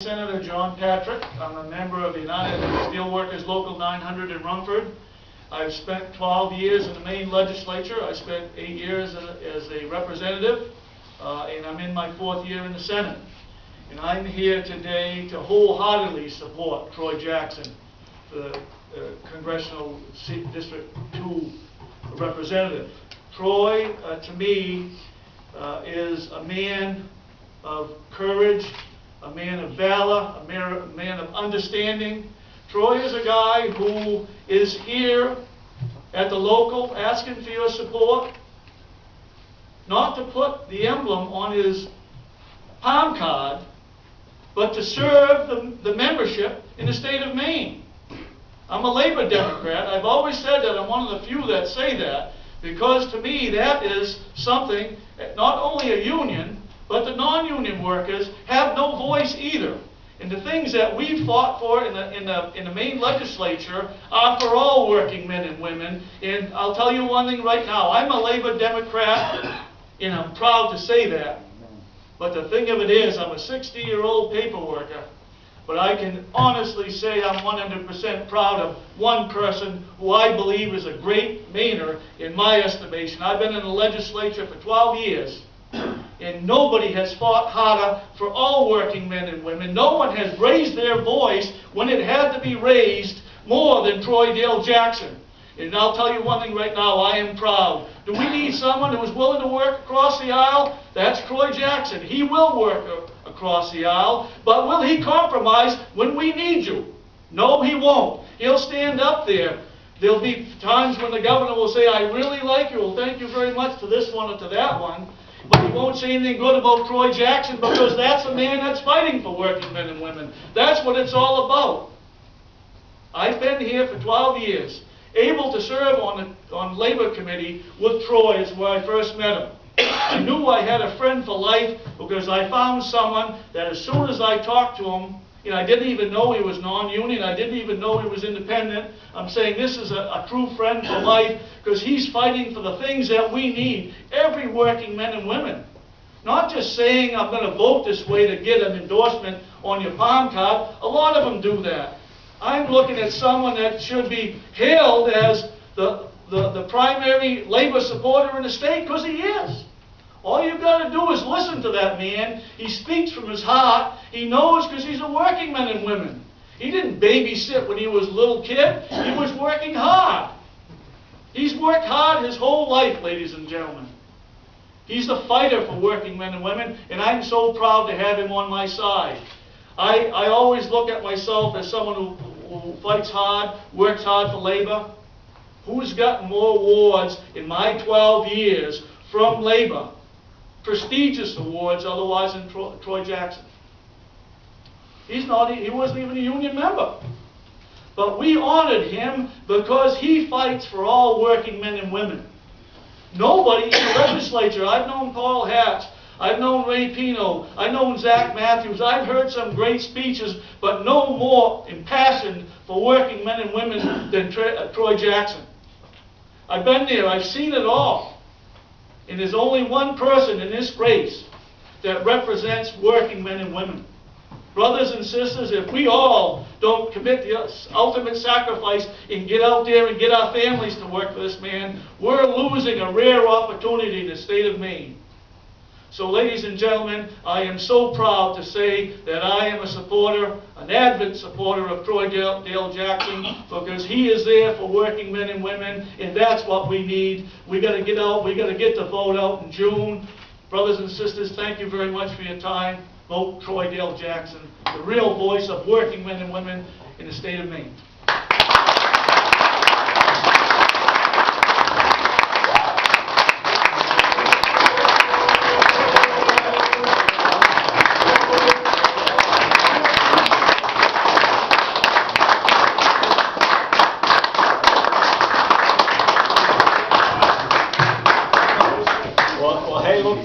Senator John Patrick. I'm a member of the United Steelworkers Local 900 in Rumford. I've spent 12 years in the Maine legislature. I spent 8 years as a representative, and I'm in my 4th year in the Senate. And I'm here today to wholeheartedly support Troy Jackson, the Congressional District 2 representative. Troy, to me, is a man of courage, a man of valor, a man of understanding. Troy is a guy who is here at the local asking for your support, not to put the emblem on his palm card, but to serve the membership in the state of Maine. I'm a Labor Democrat. I've always said that. I'm one of the few that say that, because to me that is something, not only a union, but the non-union workers have no voice either. And the things that we fought for in the Maine legislature are for all working men and women. And I'll tell you one thing right now, I'm a Labor Democrat, and I'm proud to say that. But the thing of it is, I'm a 60-year-old paper worker, but I can honestly say I'm 100% proud of one person who I believe is a great Mainer in my estimation. I've been in the legislature for 12 years. And nobody has fought harder for all working men and women. No one has raised their voice when it had to be raised more than Troy Dale Jackson. And I'll tell you one thing right now, I am proud. Do we need someone who is willing to work across the aisle? That's Troy Jackson. He will work across the aisle, but will he compromise when we need you? No, he won't. He'll stand up there. There'll be times when the governor will say, I really like you, well, thank you very much to this one or to that one. But he won't say anything good about Troy Jackson, because that's a man that's fighting for working men and women. That's what it's all about. I've been here for 12 years, able to serve on the Labor Committee with Troy. Is where I first met him. I knew I had a friend for life because I found someone that as soon as I talked to him, and I didn't even know he was non-union, I didn't even know he was independent. I'm saying this is a true friend for life, because he's fighting for the things that we need, every working men and women. Not just saying I'm going to vote this way to get an endorsement on your palm card. A lot of them do that. I'm looking at someone that should be hailed as the primary labor supporter in the state, because he is. All you've got to do is listen to that man. He speaks from his heart. He knows, because he's a working man and women. He didn't babysit when he was a little kid. He was working hard. He's worked hard his whole life, ladies and gentlemen. He's a fighter for working men and women, and I'm so proud to have him on my side. I always look at myself as someone who fights hard, works hard for labor. Who's gotten more awards in my 12 years from labor? Prestigious awards, otherwise, than Troy Jackson. He wasn't even a union member. But we honored him because he fights for all working men and women. Nobody in the legislature, I've known Paul Hatch, I've known Ray Pino, I've known Zach Matthews, I've heard some great speeches, but no more impassioned for working men and women than Troy Jackson. I've been there, I've seen it all. And there's only one person in this race that represents working men and women. Brothers and sisters, if we all don't commit the ultimate sacrifice and get out there and get our families to work for this man, we're losing a rare opportunity in the state of Maine. So, ladies and gentlemen, I am so proud to say that I am a supporter, an avid supporter of Troy Dale Jackson, because he is there for working men and women, and that's what we need. We got to get out. We got to get the vote out in June. Brothers and sisters, thank you very much for your time. Vote Troy Dale Jackson, the real voice of working men and women in the state of Maine.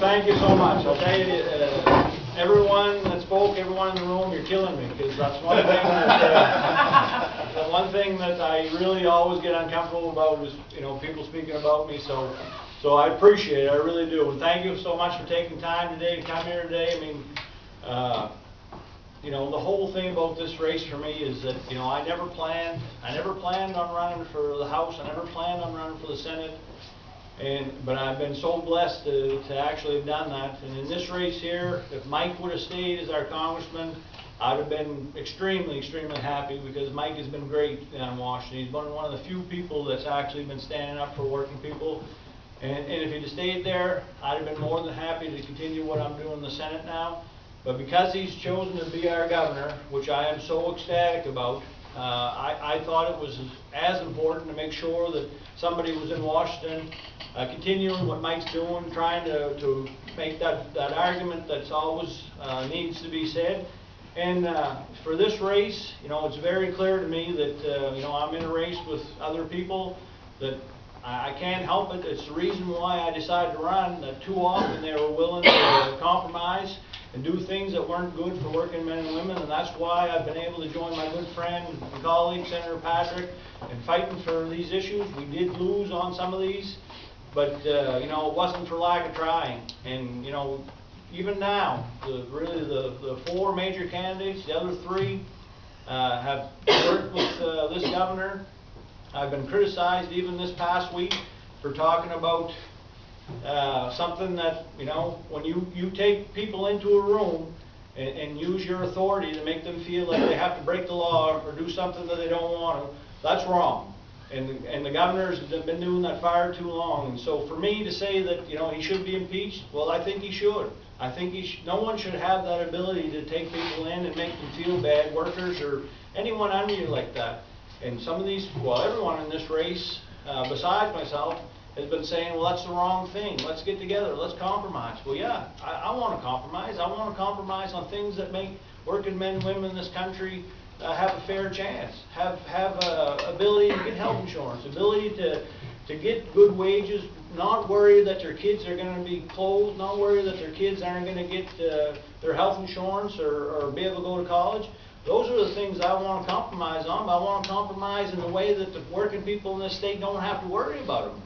Thank you so much. I'll tell you, everyone that spoke, everyone in the room, you're killing me, because that's one thing that the one thing that I really always get uncomfortable about is, people speaking about me. So I appreciate it. I really do. And thank you so much for taking time today to come here today. I mean, you know, the whole thing about this race for me is that, you know, I never planned on running for the House. I never planned on running for the Senate. But I've been so blessed to actually have done that. And in this race here, if Mike would have stayed as our congressman, I'd have been extremely, extremely happy, because Mike has been great in Washington. He's been one of the few people that's actually been standing up for working people. And if he'd have stayed there, I'd have been more than happy to continue what I'm doing in the Senate now. But because he's chosen to be our governor, which I am so ecstatic about, I thought it was as important to make sure that somebody was in Washington, continuing what Mike's doing, trying to make that argument that's always needs to be said. And for this race, you know, it's very clear to me that, you know, I'm in a race with other people that I can't help it. It's the reason why I decided to run, that too often they were willing to compromise and do things that weren't good for working men and women, and that's why I've been able to join my good friend and colleague, Senator Patrick, in fighting for these issues. We did lose on some of these, but you know, it wasn't for lack of trying. And you know, even now, really the four major candidates, the other three have worked with this governor. I've been criticized even this past week for talking about something that, you know, when you take people into a room and use your authority to make them feel like they have to break the law or do something that they don't want to, that's wrong. And the governor's been doing that far too long. And so for me to say that, you know, he should be impeached, well, I think he should. I think no one should have that ability to take people in and make them feel bad, workers or anyone under you like that. And some of these, well, everyone in this race, besides myself, has been saying, well, that's the wrong thing. Let's get together. Let's compromise. Well, yeah, I want to compromise. I want to compromise on things that make working men and women in this country have a fair chance, have ability to get health insurance, ability to get good wages, not worry that their kids are going to be clothed, not worry that their kids aren't going to get their health insurance or be able to go to college. Those are the things I want to compromise on, but I want to compromise in the way that the working people in this state don't have to worry about them.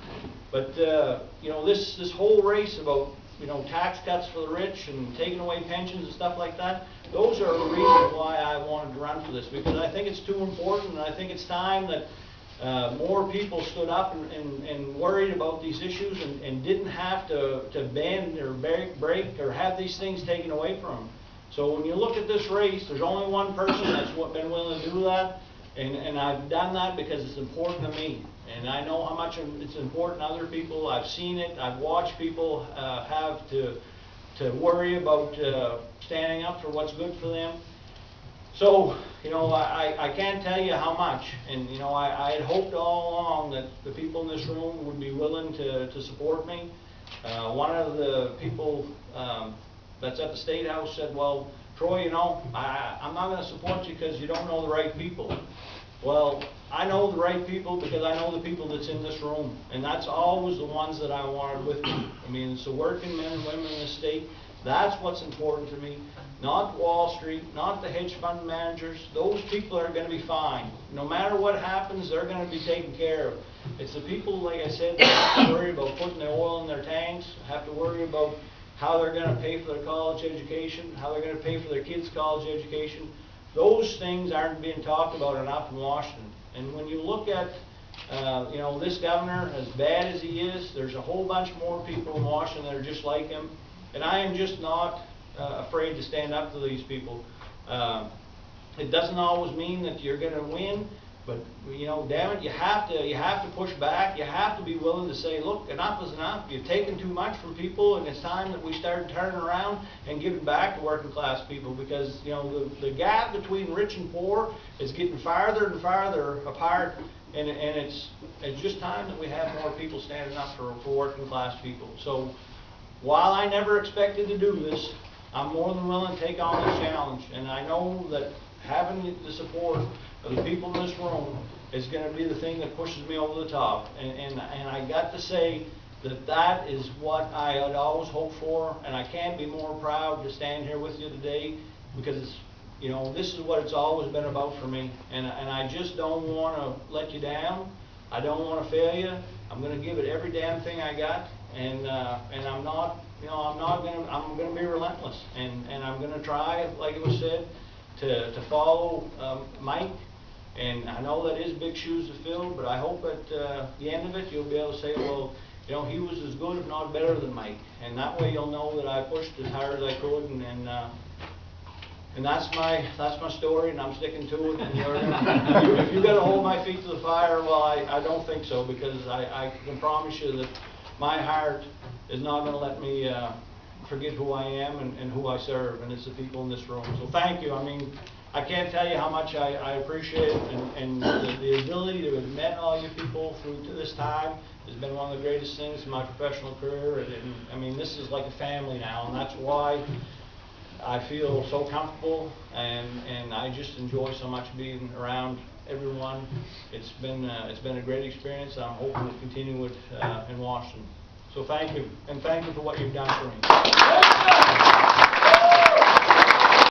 But, you know, this whole race about, you know, tax cuts for the rich and taking away pensions and stuff like that, those are the reasons why I wanted to run for this, because I think it's too important, and I think it's time that more people stood up and worried about these issues and didn't have to bend or break or have these things taken away from them. So when you look at this race, there's only one person that's been willing to do that, and I've done that because it's important to me. And I know how much it's important to other people. I've seen it. I've watched people have to worry about standing up for what's good for them. So, you know, I can't tell you how much. And, you know, I had hoped all along that the people in this room would be willing to support me. One of the people that's at the State House said, well, Troy, you know, I'm not going to support you because you don't know the right people. Well, I know the right people because I know the people that's in this room, and that's always the ones that I wanted with me. I mean, it's the working men and women in this state. That's what's important to me. Not Wall Street, not the hedge fund managers. Those people are going to be fine. No matter what happens, they're going to be taken care of. It's the people, like I said, that have to worry about putting the oil in their tanks, have to worry about how they're going to pay for their college education, how they're going to pay for their kids' college education. Those things aren't being talked about enough in Washington. And when you look at, you know, this governor, as bad as he is, there's a whole bunch more people in Washington that are just like him. And I am just not afraid to stand up to these people. It doesn't always mean that you're going to win, but, you know, damn it, you have to push back. You have to be willing to say, look, enough is enough. You've taken too much from people, and it's time that we start turning around and giving back to working class people, because, you know, the gap between rich and poor is getting farther and farther apart, and it's just time that we have more people standing up for working class people. So while I never expected to do this, I'm more than willing to take on this challenge, and I know that having the support of the people in this room is going to be the thing that pushes me over the top. And I got to say that is what I had always hoped for, and I can't be more proud to stand here with you today, because, you know, this is what it's always been about for me, and I just don't want to let you down. I don't want to fail you. I'm going to give it every damn thing I got, and I'm not, you know, I'm going to be relentless, and I'm going to try, like it was said, to follow Mike. And I know that is big shoes to fill, but I hope at the end of it, you'll be able to say, well, you know, he was as good, if not better than Mike. And that way you'll know that I pushed as hard as I could, and that's my story, and I'm sticking to it. And if you got to hold my feet to the fire, well, I don't think so, because I can promise you that my heart is not going to let me forget who I am and who I serve, and it's the people in this room. So thank you. I mean, I can't tell you how much I appreciate it, and the ability to have met all you people through to this time has been one of the greatest things in my professional career. And I mean, this is like a family now, and that's why I feel so comfortable, and I just enjoy so much being around everyone. It's been a great experience, and I'm hoping to continue it in Washington. So thank you, and thank you for what you've done for me.